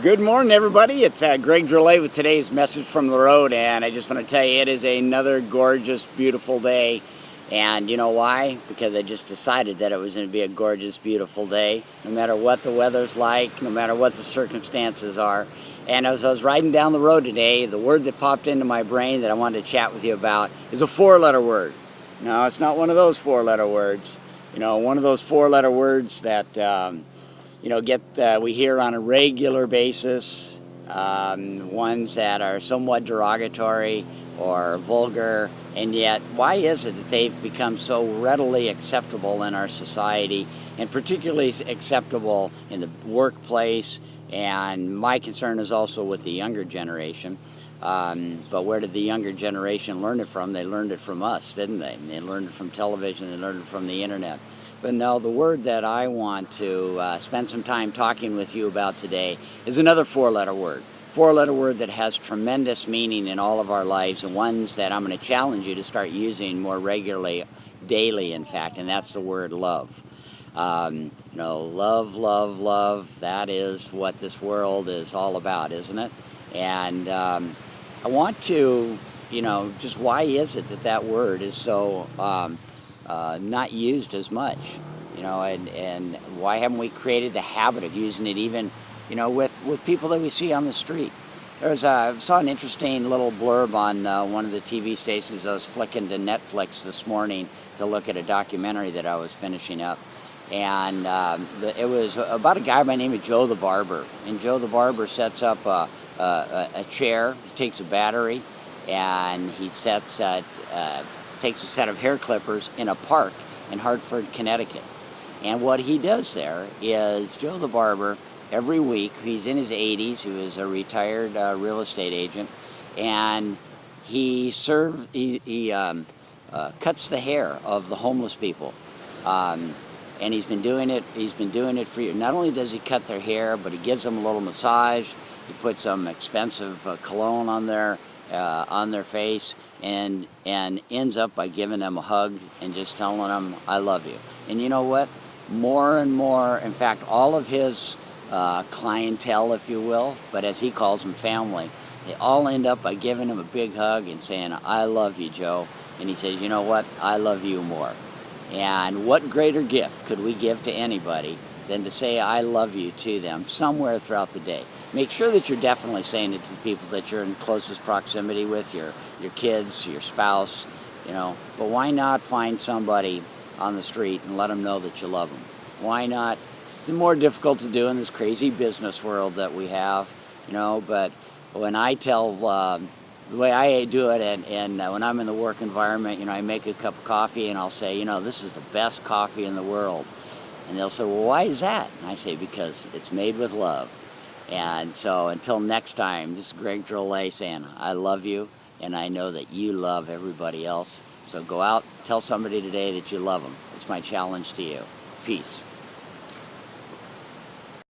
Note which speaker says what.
Speaker 1: Good morning, everybody. It's Greg Drolet with today's message from the road, and I just want to tell you it is another gorgeous, beautiful day. And you know why? Because I just decided that it was going to be a gorgeous, beautiful day, no matter what the weather's like, no matter what the circumstances are. And as I was riding down the road today, the word that popped into my brain that I wanted to chat with you about is a four-letter word. No, it's not one of those four-letter words. You know, one of those four-letter words that we hear on a regular basis, ones that are somewhat derogatory or vulgar, and yet why is it that they've become so readily acceptable in our society, and particularly acceptable in the workplace? And my concern is also with the younger generation. But where did the younger generation learn it from? They learned it from us, didn't they? They learned it from television, they learned it from the internet. But no, the word that I want to spend some time talking with you about today is another four-letter word. Four-letter word that has tremendous meaning in all of our lives, and ones that I'm going to challenge you to start using more regularly, daily in fact, and that's the word love. Love, love, love, that is what this world is all about, isn't it? And I want to, just why is it that that word is so not used as much, and why haven't we created the habit of using it even, with people that we see on the street? I saw an interesting little blurb on one of the TV stations. I was flicking to Netflix this morning to look at a documentary that I was finishing up, and it was about a guy by the name of Joe the Barber. And Joe the Barber sets up a chair, he takes a battery, and he takes a set of hair clippers in a park in Hartford, Connecticut. And what he does there is, Joe the Barber, every week, he's in his 80s, he was a retired real estate agent, and he cuts the hair of the homeless people. And he's been doing it for years. Not only does he cut their hair, but he gives them a little massage, he puts some expensive cologne on their face, and ends up by giving them a hug and just telling them, I love you. And you know what? More and more, in fact, all of his clientele, if you will, but as he calls them, family, they all end up by giving him a big hug and saying, I love you, Joe. And he says, you know what? I love you more. And what greater gift could we give to anybody than to say I love you to them somewhere throughout the day? Make sure that you're definitely saying it to the people that you're in closest proximity with, your kids, your spouse, But why not find somebody on the street and let them know that you love them? Why not? It's more difficult to do in this crazy business world that we have, but when I tell the way I do it, and when I'm in the work environment, I make a cup of coffee and I'll say, this is the best coffee in the world. And they'll say, well, why is that? And I say, because it's made with love. And so until next time, this is Greg Drolet saying, I love you, and I know that you love everybody else. So go out, tell somebody today that you love them. It's my challenge to you. Peace.